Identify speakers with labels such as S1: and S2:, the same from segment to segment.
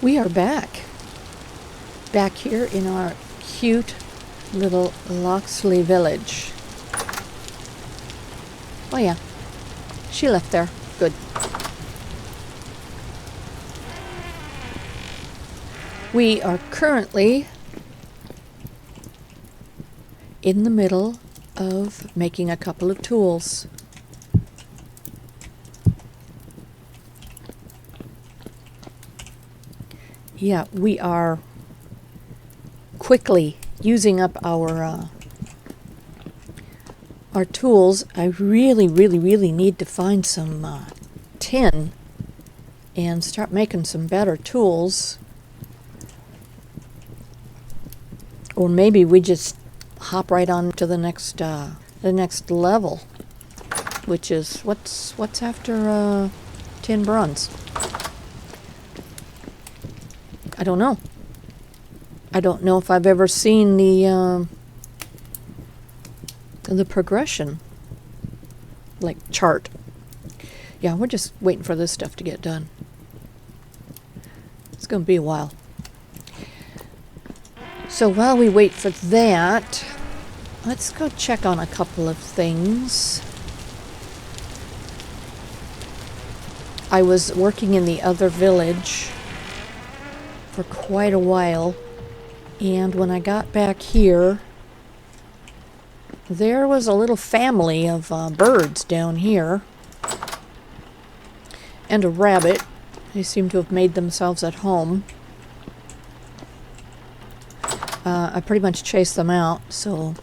S1: We are back here in our cute little Loxley village. Oh yeah, she left there. Good. We are currently in the middle of making a couple of tools. Yeah, we are quickly using up our tools. I really need to find some tin and start making some better tools. Or maybe we just hop right on to the next level, which is what's after tin bronze. I don't know. I don't know if I've ever seen the progression, like, chart. Yeah, we're just waiting for this stuff to get done. It's going to be a while. So while we wait for that, let's go check on a couple of things. I was working in the other village for quite a while, and when I got back here, there was a little family of birds down here, and a rabbit. They seem to have made themselves at home. I pretty much chased them out, so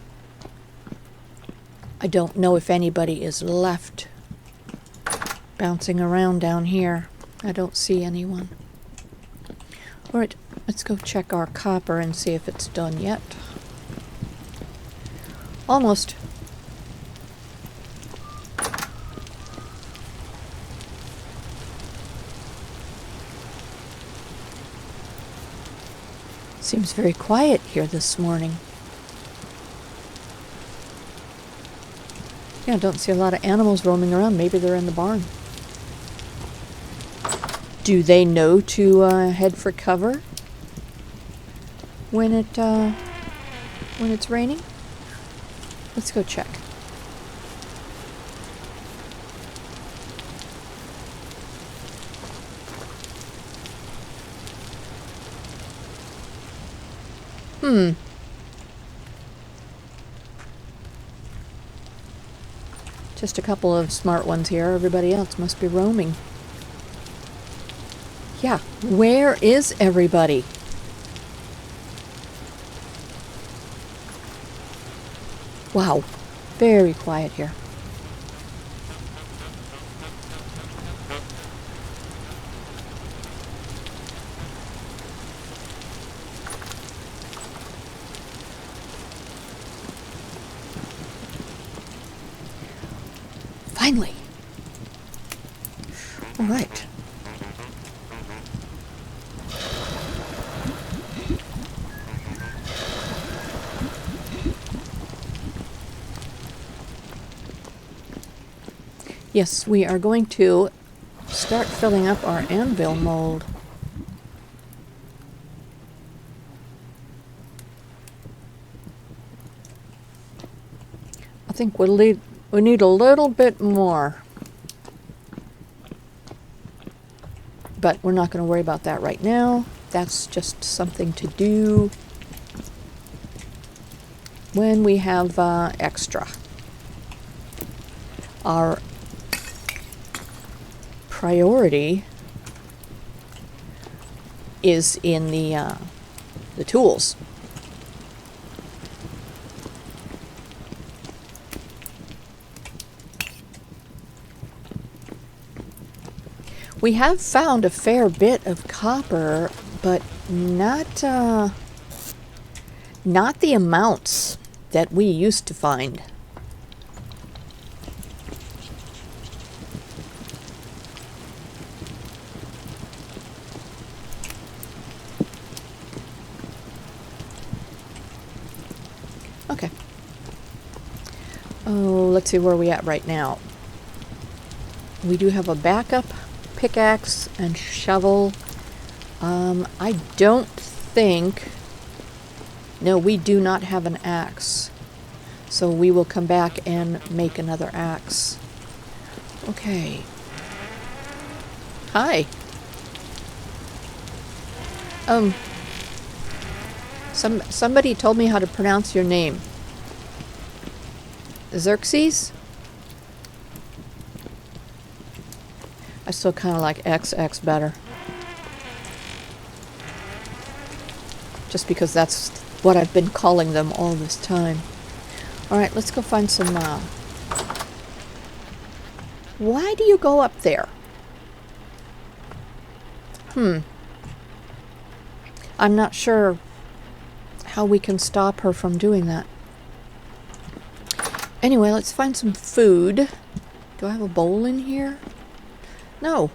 S1: I don't know if anybody is left bouncing around down here. I don't see anyone. Alright, let's go check our copper and see if it's done yet. Almost. Seems very quiet here this morning. Yeah, I don't see a lot of animals roaming around. Maybe they're in the barn. Do they know to head for cover when it's raining? Let's go check. Just a couple of smart ones here. Everybody else must be roaming. Yeah, where is everybody? Wow, very quiet here. Finally. All right. Yes, we are going to start filling up our anvil mold. I think we need a little bit more. But we're not going to worry about that right now. That's just something to do when we have extra. Our priority is in the tools. We have found a fair bit of copper, but not the amounts that we used to find. Okay. Oh, let's see where we're at right now. We do have a backup pickaxe and shovel. I don't think... No, we do not have an axe. So we will come back and make another axe. Okay. Hi. Somebody told me how to pronounce your name. Xerxes? I still kind of like XX better. Just because that's what I've been calling them all this time. Alright, let's go find some, Why do you go up there? I'm not sure how we can stop her from doing that. Anyway, let's find some food. Do I have a bowl in here? No.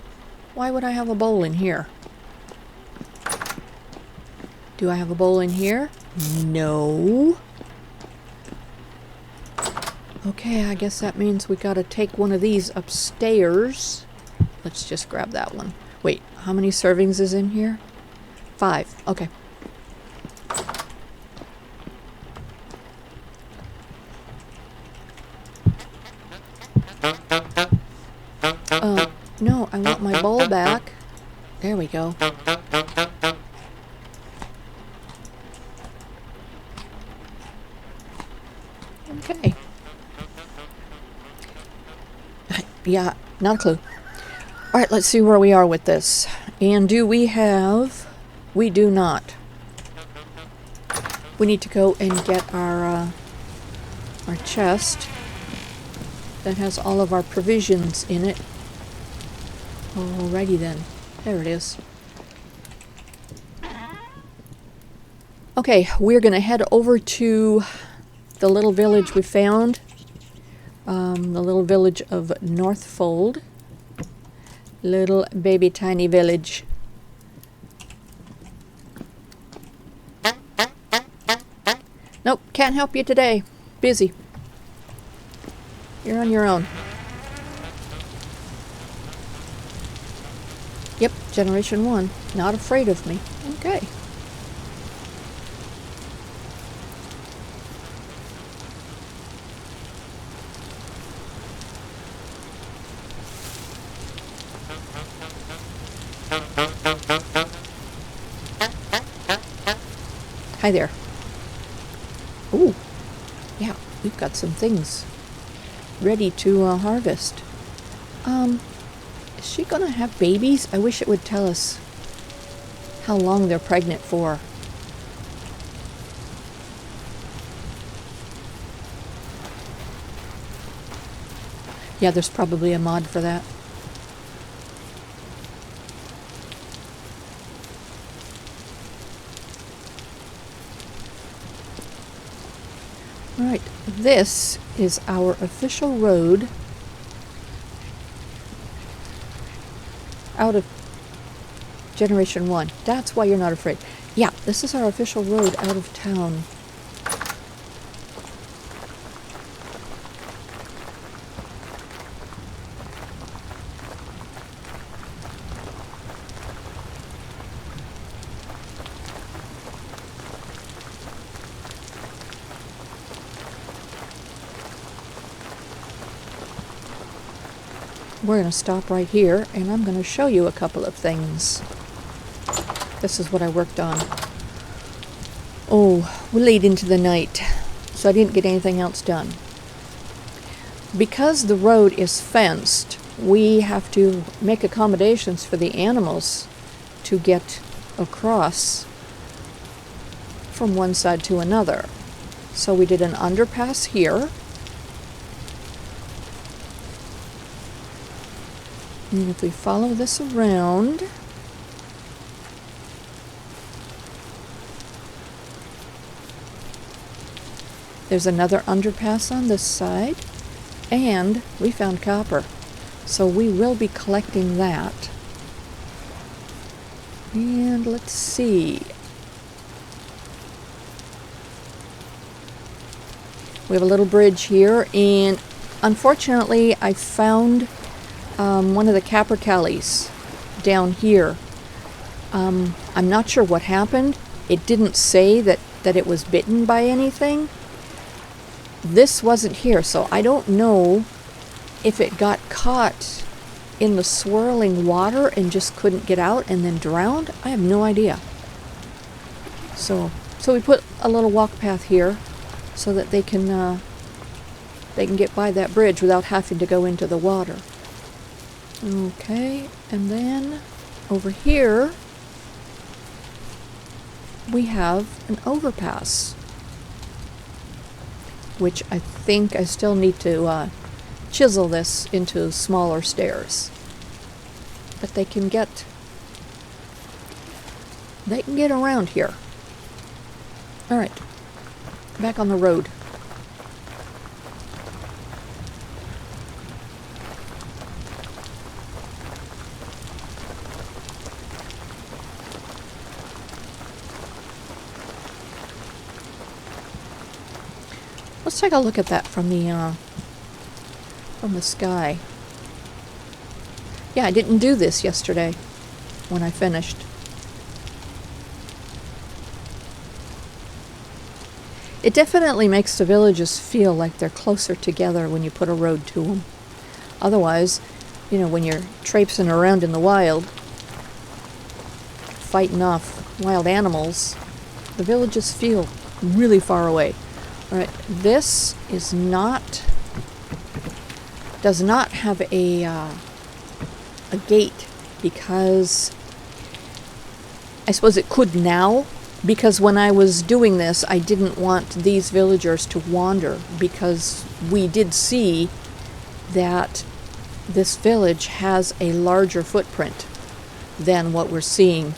S1: Why would I have a bowl in here? Do I have a bowl in here? No. Okay, I guess that means we gotta take one of these upstairs. Let's just grab that one. Wait, how many servings is in here? 5. Okay. No, I want my bowl back. There we go. Okay. Yeah, not a clue. Alright, let's see where we are with this. And do we have... We do not. We need to go and get our chest that has all of our provisions in it. Alrighty then. There it is. Okay, we're gonna head over to the little village we found. The little village of Northfold. Little baby tiny village. Nope, can't help you today. Busy. You're on your own. Yep, Generation 1. Not afraid of me. Okay. Hi there. Ooh. Yeah, we've got some things ready to harvest. Is she gonna have babies? I wish it would tell us how long they're pregnant for. Yeah, there's probably a mod for that. Alright, this is our official road out of Generation 1. That's why you're not afraid. Yeah, this is our official road out of town. We're going to stop right here, and I'm going to show you a couple of things. This is what I worked on. Oh, we're late into the night, so I didn't get anything else done. Because the road is fenced, we have to make accommodations for the animals to get across from one side to another. So we did an underpass here. And if we follow this around, there's another underpass on this side, and we found copper. So we will be collecting that. And let's see. We have a little bridge here, and unfortunately I found one of the capercaillies down here. I'm not sure what happened. It didn't say that it was bitten by anything. This wasn't here, so I don't know if it got caught in the swirling water and just couldn't get out and then drowned. I have no idea. So we put a little walk path here so that they can get by that bridge without having to go into the water. Okay, and then over here we have an overpass, which I think I still need to chisel this into smaller stairs. But they can get around here. All right, back on the road. Let's take a look at that from the sky. Yeah, I didn't do this yesterday when I finished. It definitely makes the villages feel like they're closer together when you put a road to them. Otherwise, you know, when you're traipsing around in the wild, fighting off wild animals, the villages feel really far away. Alright, this does not have a gate, because I suppose it could now, because when I was doing this I didn't want these villagers to wander, because we did see that this village has a larger footprint than what we're seeing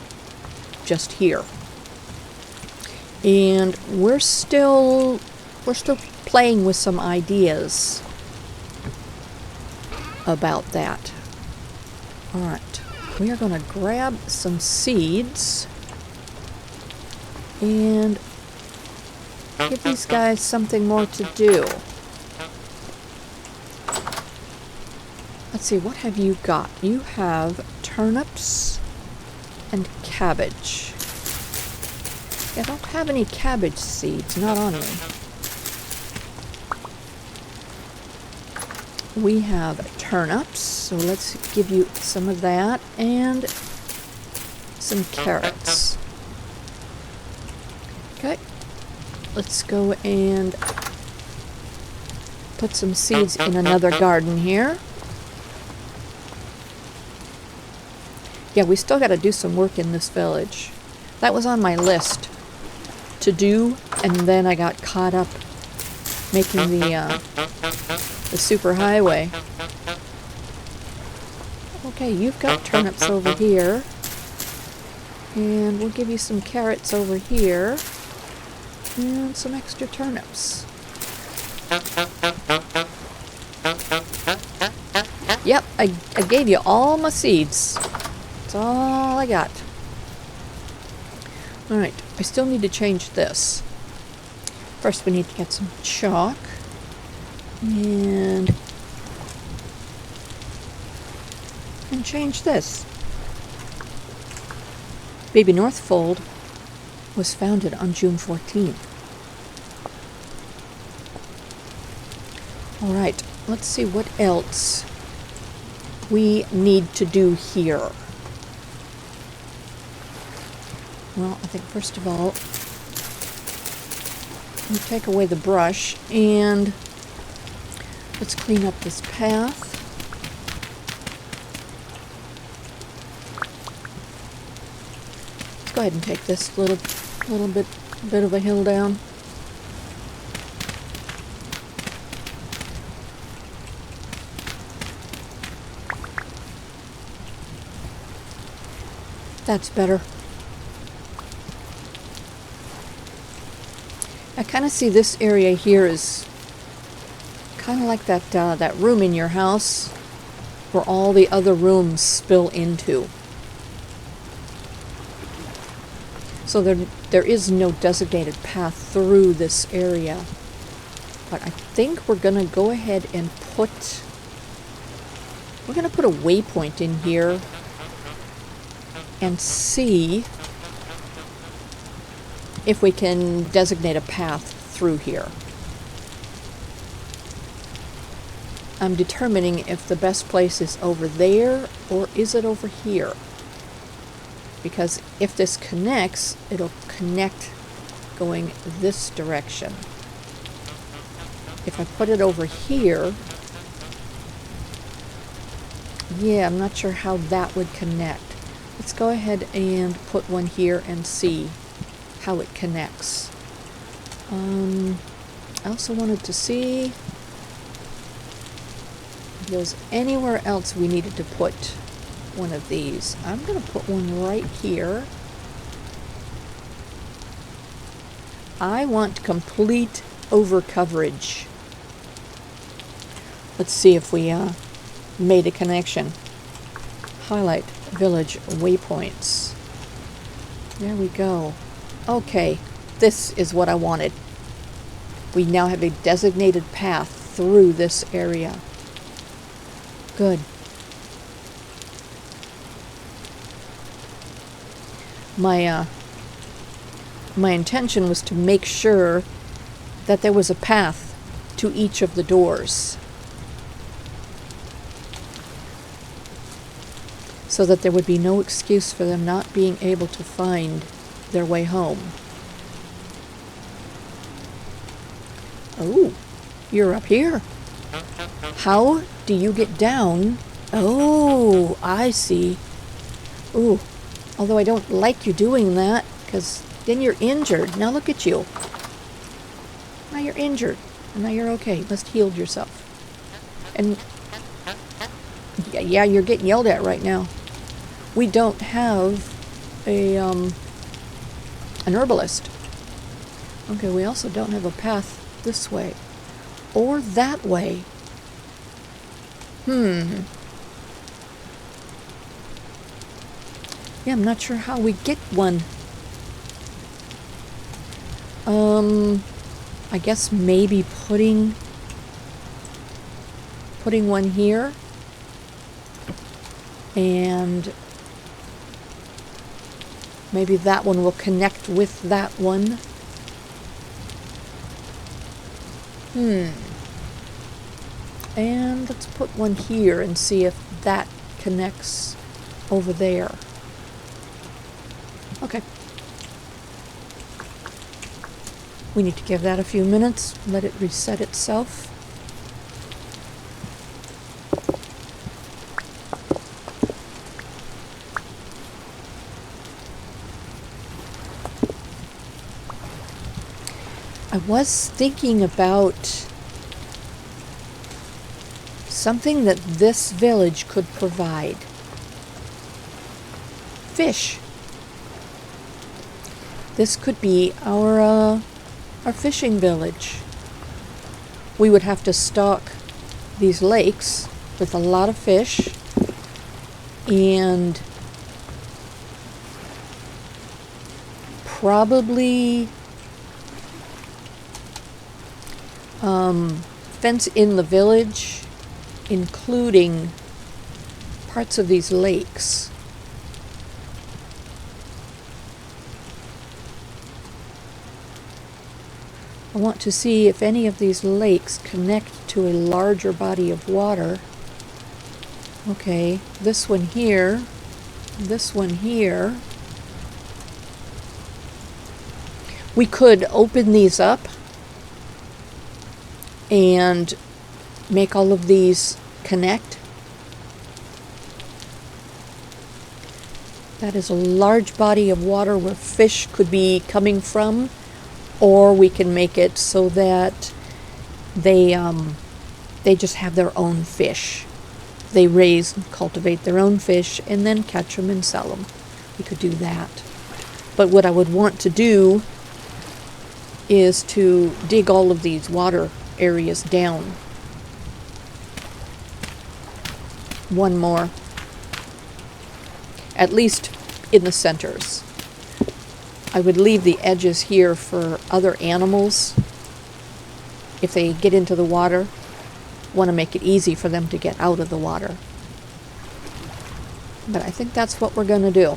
S1: just here. And we're still playing with some ideas about that. Alright, we are going to grab some seeds and give these guys something more to do. Let's see, what have you got? You have turnips and cabbage. I don't have any cabbage seeds, not on me. We have turnips, so let's give you some of that, and some carrots. Okay, let's go and put some seeds in another garden here. Yeah, we still got to do some work in this village. That was on my list to do, and then I got caught up making the superhighway. Okay, you've got turnips over here, and we'll give you some carrots over here, and some extra turnips. Yep, I gave you all my seeds. That's all I got. Alright, I still need to change this. First we need to get some chalk. And change this. Baby Northfold was founded on June 14th. Alright, let's see what else we need to do here. Well, I think first of all, we take away the brush and let's clean up this path. Let's go ahead and take this little bit of a hill down. That's better. I kind of see this area here as kind of like that room in your house where all the other rooms spill into. So there is no designated path through this area. But I think we're going to go ahead and put a waypoint in here and see if we can designate a path through here. I'm determining if the best place is over there or is it over here. Because if this connects, it'll connect going this direction. If I put it over here, yeah, I'm not sure how that would connect. Let's go ahead and put one here and see how it connects. I also wanted to see if there was anywhere else we needed to put one of these. I'm going to put one right here. I want complete over coverage. Let's see if we made a connection. Highlight village waypoints. There we go. Okay, this is what I wanted. We now have a designated path through this area. Good. My intention was to make sure that there was a path to each of the doors, so that there would be no excuse for them not being able to find their way home. Oh, you're up here. How do you get down? Oh, I see. Ooh, although I don't like you doing that, because then you're injured. Now look at you. Now you're injured. And now you're okay. You must healed yourself. And yeah, you're getting yelled at right now. We don't have an herbalist. Okay, we also don't have a path this way or that way. Yeah, I'm not sure how we get one. I guess maybe putting one here and maybe that one will connect with that one. And let's put one here and see if that connects over there. Okay. We need to give that a few minutes, let it reset itself. I was thinking about something that this village could provide. Fish. This could be our fishing village. We would have to stock these lakes with a lot of fish and probably fence in the village, including parts of these lakes. I want to see if any of these lakes connect to a larger body of water. Okay, this one here, this one here. We could open these up and make all of these connect. That is a large body of water where fish could be coming from. Or we can make it so that they just have their own fish. They raise and cultivate their own fish and then catch them and sell them. We could do that. But what I would want to do is to dig all of these water areas down. One more. At least in the centers. I would leave the edges here for other animals. If they get into the water, want to make it easy for them to get out of the water. But I think that's what we're going to do.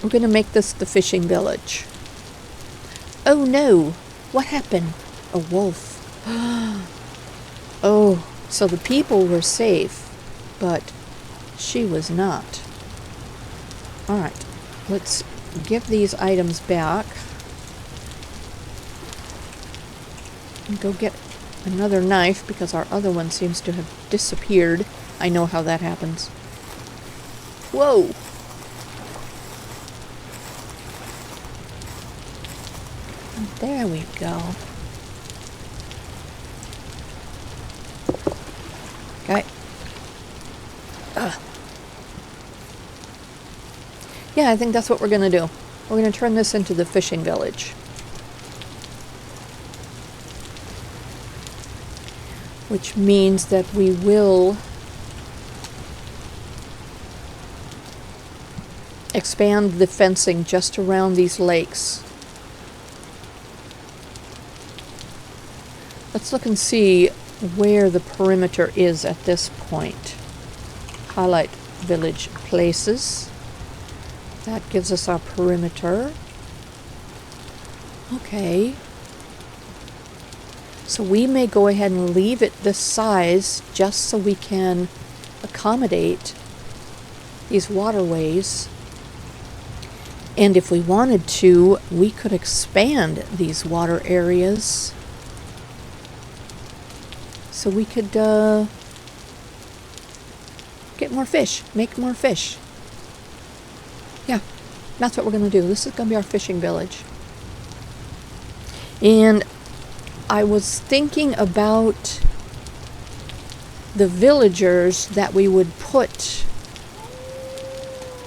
S1: We're going to make this the fishing village. Oh no! What happened? A wolf. Oh, so the people were safe, but she was not. Alright, let's give these items back. And go get another knife because our other one seems to have disappeared. I know how that happens. Whoa! There we go. Okay. Yeah, I think that's what we're going to do. We're going to turn this into the fishing village. Which means that we will expand the fencing just around these lakes. Let's look and see where the perimeter is at this point. Highlight village places. That gives us our perimeter. Okay. So we may go ahead and leave it this size just so we can accommodate these waterways. And if we wanted to, we could expand these water areas. So we could get more fish, make more fish. Yeah, that's what we're going to do. This is going to be our fishing village. And I was thinking about the villagers that we would put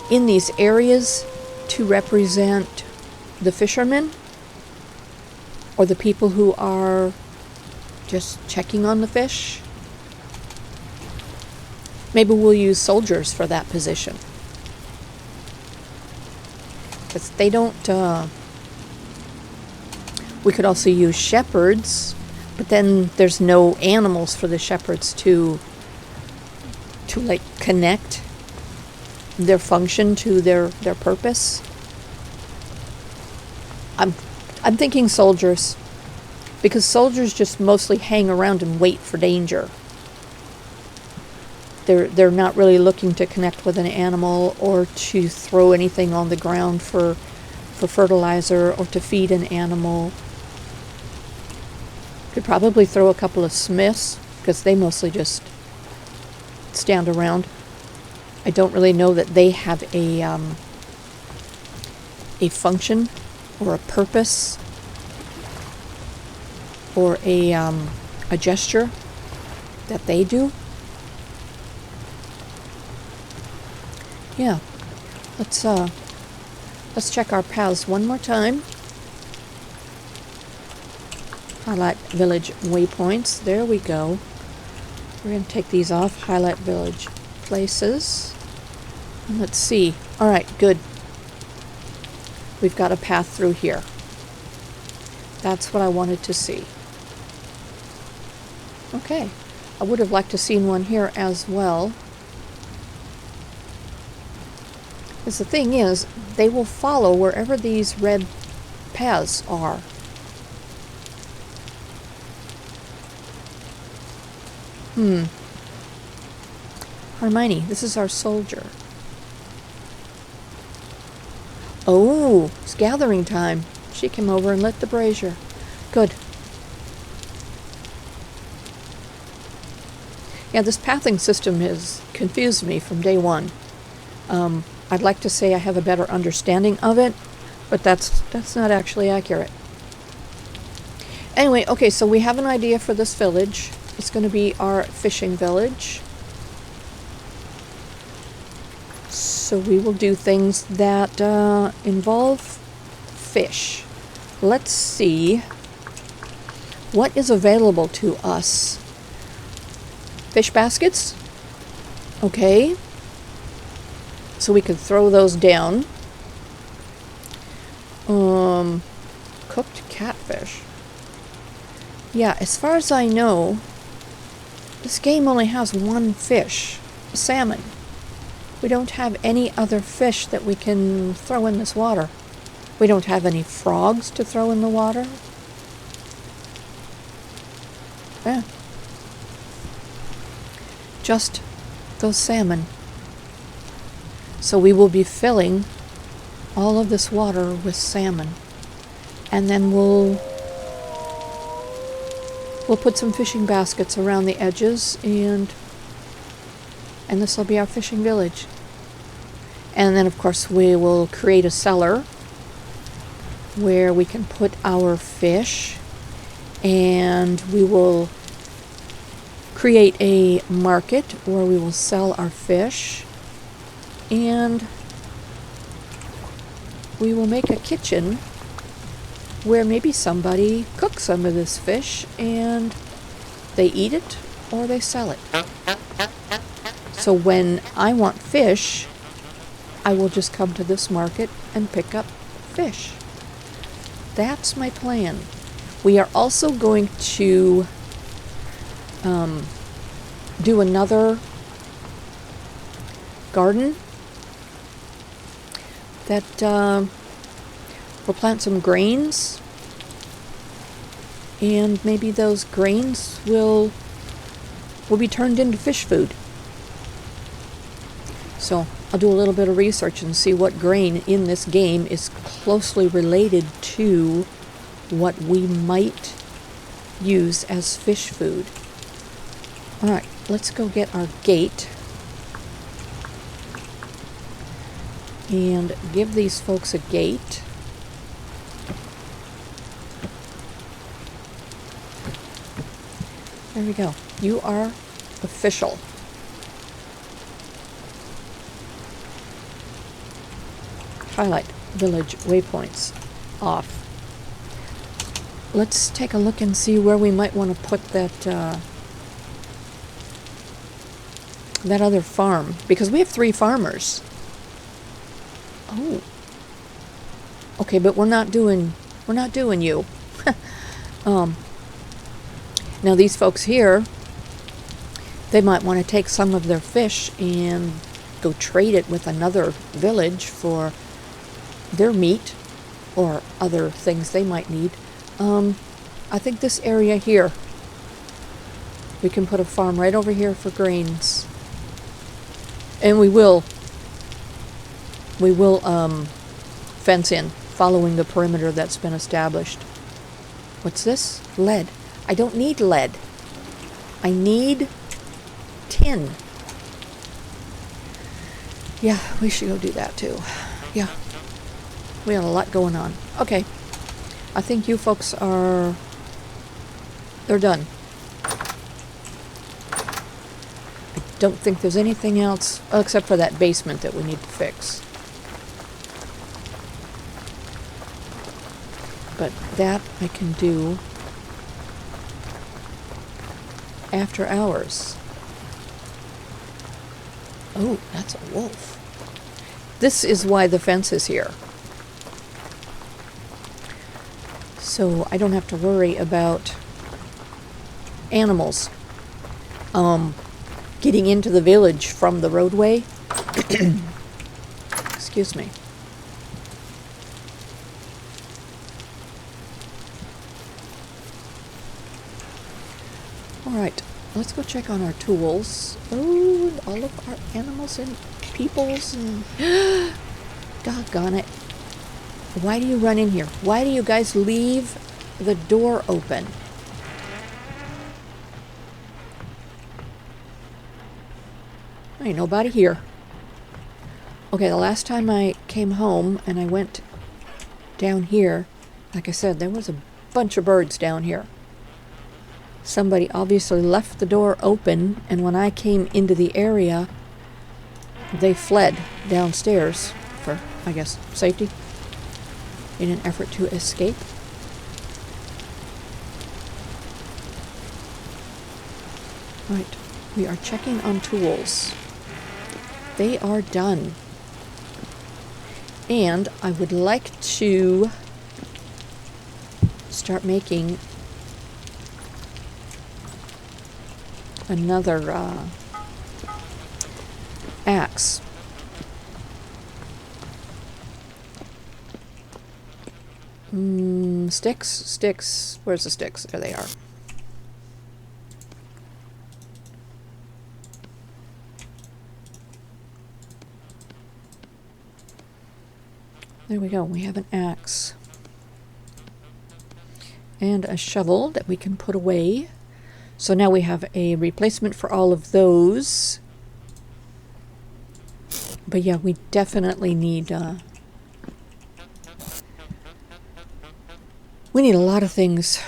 S1: in these areas to represent the fishermen or the people who are just checking on the fish. Maybe we'll use soldiers for that position. Because they don't... We could also use shepherds, but then there's no animals for the shepherds to like connect their function to their purpose. I'm thinking soldiers, because soldiers just mostly hang around and wait for danger. They're not really looking to connect with an animal or to throw anything on the ground for fertilizer or to feed an animal. Could probably throw a couple of smiths, because they mostly just stand around. I don't really know that they have a function or a purpose or a gesture that they do. Yeah, let's check our paths one more time. Highlight village waypoints. There we go. We're going to take these off. Highlight village places. And let's see. Alright, good. We've got a path through here. That's what I wanted to see. Okay. I would have liked to have seen one here as well. Because the thing is, they will follow wherever these red paths are. Hermione, this is our soldier. Oh, it's gathering time. She came over and lit the brazier. Good. Yeah, this pathing system has confused me from day one. I'd like to say I have a better understanding of it, but that's not actually accurate. Anyway, okay, so we have an idea for this village. It's going to be our fishing village. So we will do things that involve fish. Let's see what is available to us. Fish baskets. Okay. So we could throw those down. Cooked catfish. Yeah, as far as I know, this game only has one fish, salmon. We don't have any other fish that we can throw in this water. We don't have any frogs to throw in the water. Yeah. Just those salmon. So we will be filling all of this water with salmon. And then we'll put some fishing baskets around the edges, and this will be our fishing village. And then of course we will create a cellar where we can put our fish, and we will create a market where we will sell our fish, and we will make a kitchen where maybe somebody cooks some of this fish and they eat it or they sell it. So when I want fish, I will just come to this market and pick up fish. That's my plan. We are also going to do another garden that we'll plant some grains, and maybe those grains will be turned into fish food. So I'll do a little bit of research and see what grain in this game is closely related to what we might use as fish food. Alright, let's go get our gate and give these folks a gate. There we go. You are official. Highlight village waypoints off. Let's take a look and see where we might want to put that that other farm, because we have 3 farmers. Oh. Okay, but we're not doing you. Now these folks here, they might want to take some of their fish and go trade it with another village for their meat or other things they might need. I think this area here, we can put a farm right over here for grains. And we will fence in, following the perimeter that's been established. What's this? Lead. I don't need lead. I need tin. Yeah, we should go do that too. Yeah. We have a lot going on. Okay. I think you folks they're done. I don't think there's anything else except for that basement that we need to fix. But that I can do after hours. Oh, that's a wolf. This is why the fence is here. So I don't have to worry about animals getting into the village from the roadway. Excuse me. Alright, let's go check on our tools. Oh, and all of our animals and peoples and doggone it. Why do you run in here? Why do you guys leave the door open? Ain't nobody here. Okay, the last time I came home and I went down here, like I said, there was a bunch of birds down here. Somebody obviously left the door open, and when I came into the area, they fled downstairs for, I guess, safety, in an effort to escape. Right, we are checking on tools. They are done. And I would like to start making another axe. Sticks. Where's the sticks? There they are. There we go. We have an axe. And a shovel that we can put away. So now we have a replacement for all of those. But yeah, we definitely need... we need a lot of things.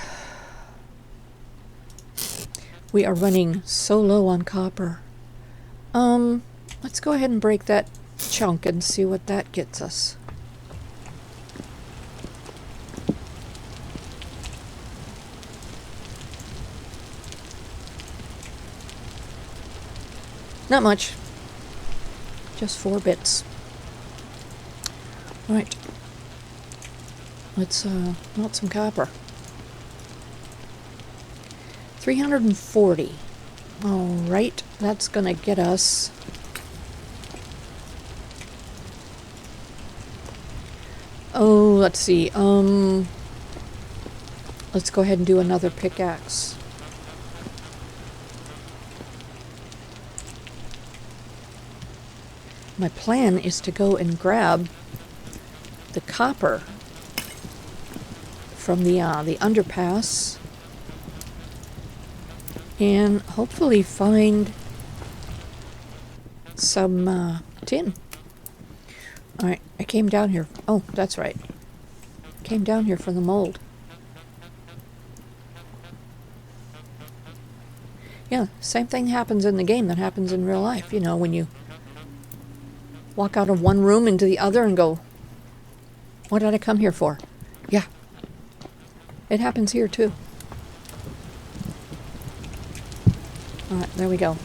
S1: We are running so low on copper. Let's go ahead and break that chunk and see what that gets us. Not much. Just 4 bits. Alright. Let's melt some copper. 340. Alright, that's gonna get us... Oh, let's see. Let's go ahead and do another pickaxe. My plan is to go and grab the copper from the underpass and hopefully find some tin. Alright, I came down here. Oh, that's right. Came down here for the mold. Yeah, same thing happens in the game that happens in real life. You know, when you walk out of one room into the other and go, what did I come here for? Yeah. It happens here too. Alright, there we go.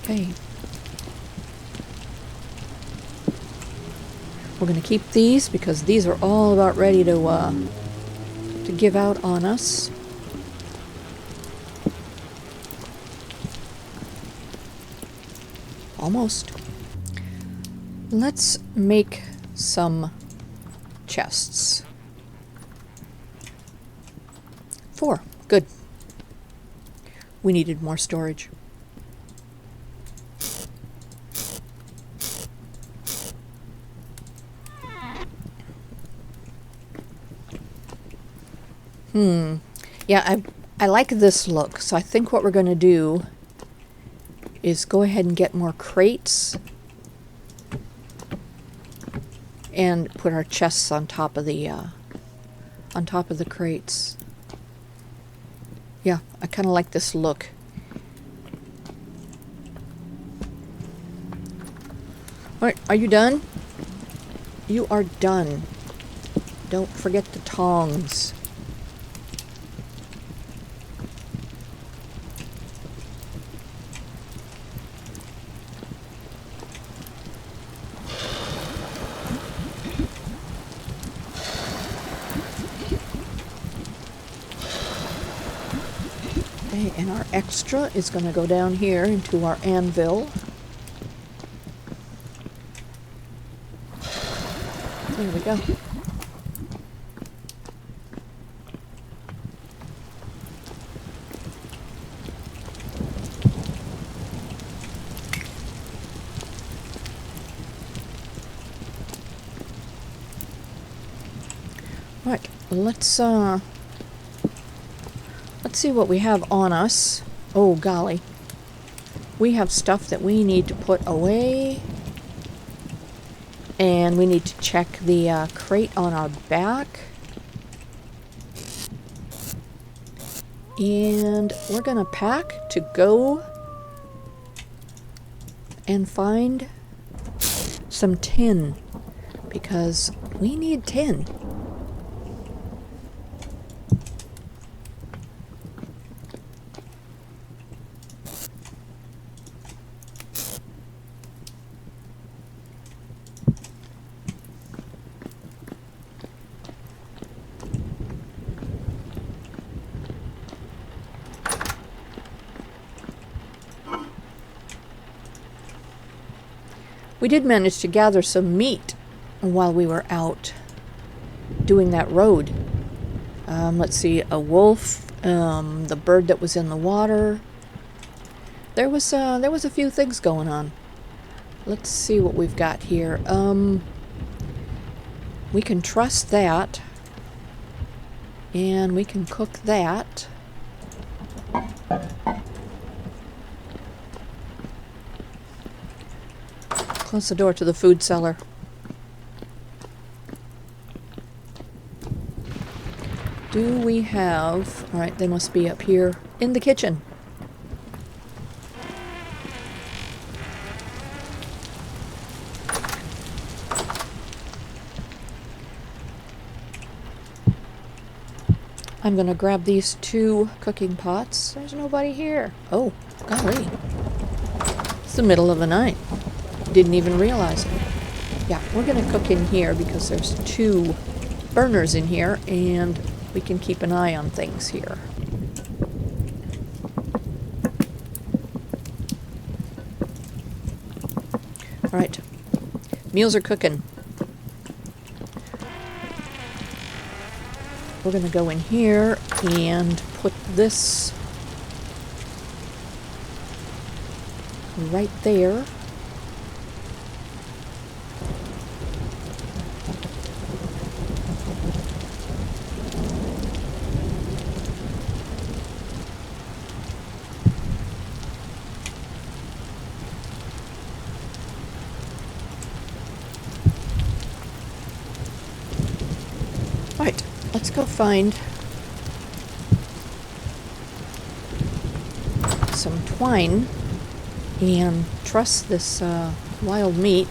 S1: Okay. We're going to keep these because these are all about ready to give out on us. Almost. Let's make some chests. 4. Good. We needed more storage. Yeah, I like this look, so I think what we're going to do is go ahead and get more crates and put our chests on top of the crates. Yeah, I kind of like this look. Alright, are you done? You are done. Don't forget the tongs. Okay, and our extra is going to go down here into our anvil. There we go. Right, let's see what we have on us. Oh golly. We have stuff that we need to put away. And we need to check the crate on our back. And we're gonna pack to go and find some tin. Because we need tin. We did manage to gather some meat while we were out. doing that road. Let's see, a wolf, the bird that was in the water. There was a few things going on. Let's see what we've got here. We can truss that, and we can cook that. Close the door to the food cellar. Do we have... Alright, they must be up here in the kitchen. I'm gonna grab these 2 cooking pots. There's nobody here. Oh, golly. It's the middle of the night. Didn't even realize it. Yeah, we're gonna cook in here because there's 2 burners in here, and we can keep an eye on things here. Alright, meals are cooking. We're going to go in here and put this right there. Right. Let's go find some twine and truss this wild meat.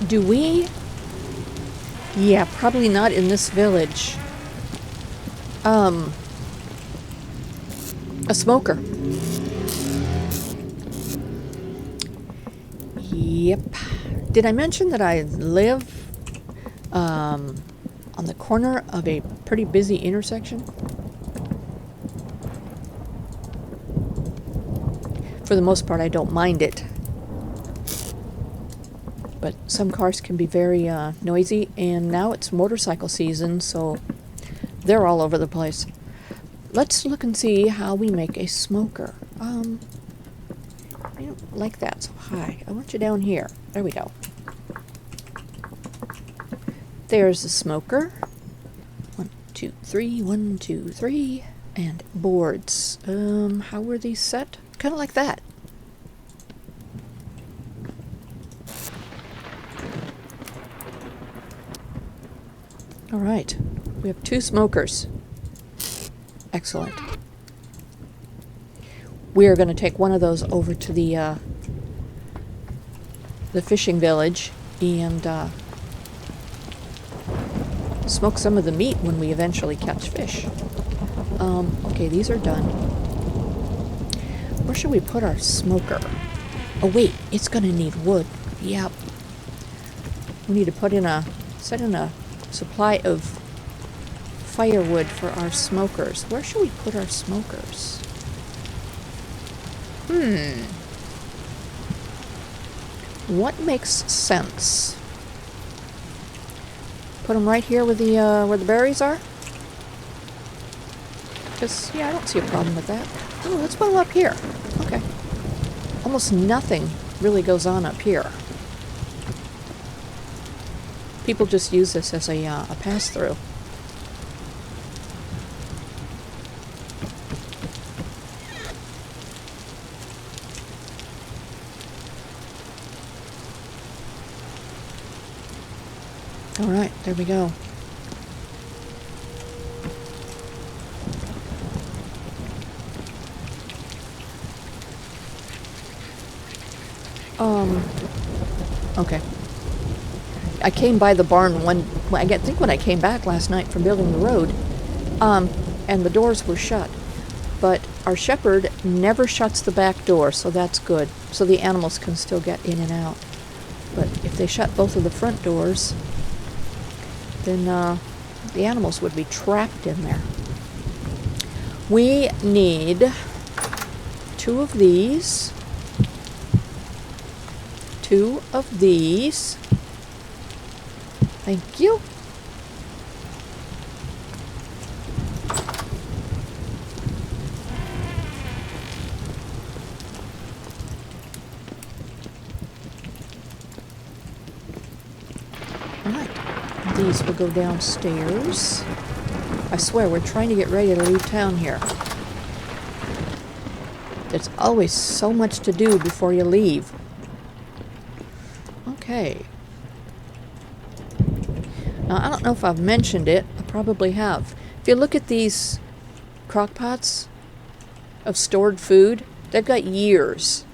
S1: Do we? Yeah, probably not in this village. A smoker. Yep. Did I mention that I live on the corner of a pretty busy intersection? For the most part, I don't mind it. But some cars can be very noisy, and now it's motorcycle season, so they're all over the place. Let's look and see how we make a smoker. I don't like that so high. I want you down here. There we go. There's the smoker. 1, 2, 3. 1, 2, 3. And boards. How were these set? Kind of like that. All right. We have 2 smokers. Excellent. We are going to take one of those over to the fishing village and smoke some of the meat when we eventually catch fish. Okay, these are done. Where should we put our smoker? Oh wait, it's going to need wood. Yep. We need to set in a supply of firewood for our smokers. Where should we put our smokers? What makes sense? Put them right here where the berries are? Because, yeah, I don't see a problem with that. Oh, let's put them up here. Okay. Almost nothing really goes on up here. People just use this as a pass-through. All right, there we go. Okay. I came by the barn I think when I came back last night from building the road, and the doors were shut. But our shepherd never shuts the back door, so that's good. So the animals can still get in and out. But if they shut both of the front doors, then the animals would be trapped in there. We need 2 of these, 2 of these, Thank you. Alright, these will go downstairs. I swear, we're trying to get ready to leave town here. There's always so much to do before you leave. Okay. Now, I don't know if I've mentioned it. I probably have. If you look at these crock pots of stored food, they've got years.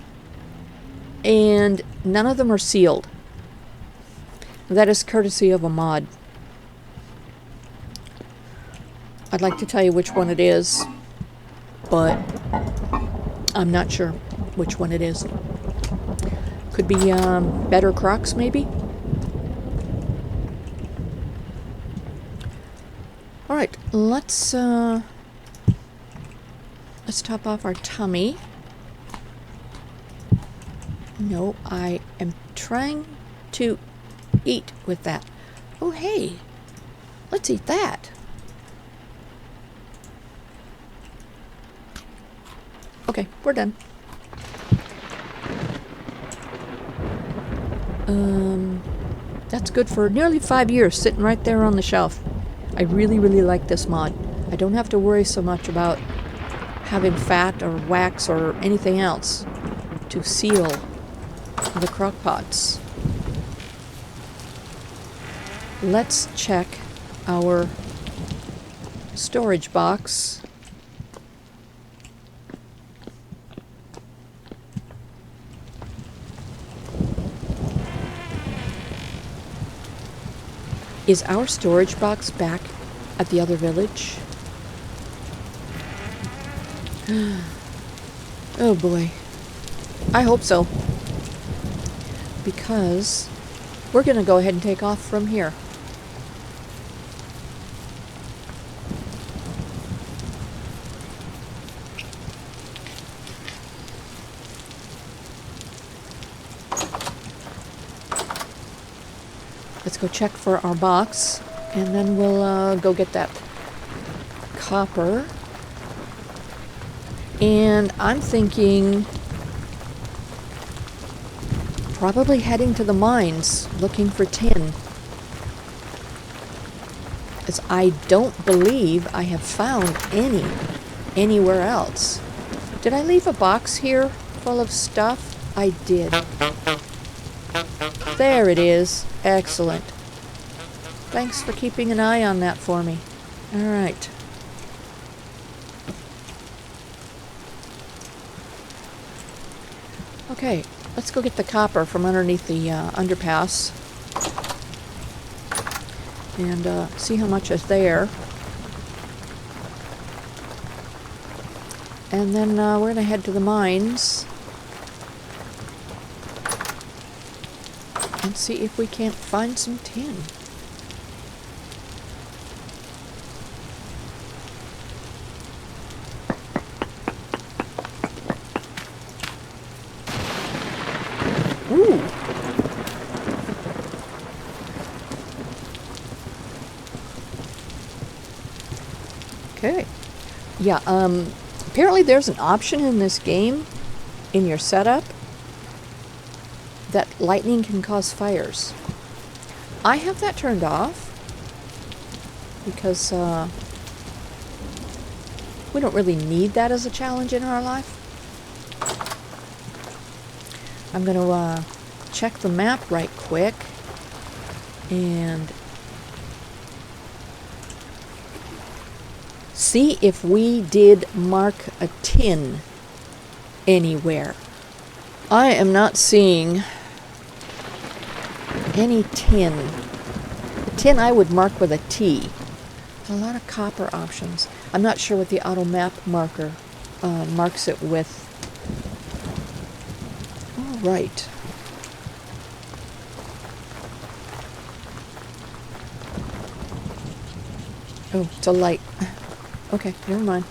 S1: And none of them are sealed. That is courtesy of a mod. I'd like to tell you which one it is, but I'm not sure which one it is. Could be better Crocks, maybe? Alright, let's top off our tummy. No, I am trying to eat with that. Oh, hey, let's eat that. Okay, we're done. That's good for nearly 5 years, sitting right there on the shelf. I really, really like this mod. I don't have to worry so much about having fat or wax or anything else to seal the crock pots. Let's check our storage box. Is our storage box back at the other village? Oh boy. I hope so. Because we're going to go ahead and take off from here. Let's go check for our box, and then we'll go get that copper. And I'm thinking probably heading to the mines looking for tin, as I don't believe I have found any anywhere else. Did I leave a box here full of stuff? I did. There it is. Excellent. Thanks for keeping an eye on that for me. All right. Okay, let's go get the copper from underneath the underpass and see how much is there. And then we're going to head to the mines and see if we can't find some tin. Ooh. Okay. Yeah, apparently there's an option in this game, in your setup, that lightning can cause fires. I have that turned off because we don't really need that as a challenge in our life. I'm going to check the map right quick and see if we did mark a tin anywhere. I am not seeing any tin. The tin I would mark with a T. A lot of copper options. I'm not sure what the auto map marker marks it with. All right. Oh, it's a light. Okay, never mind.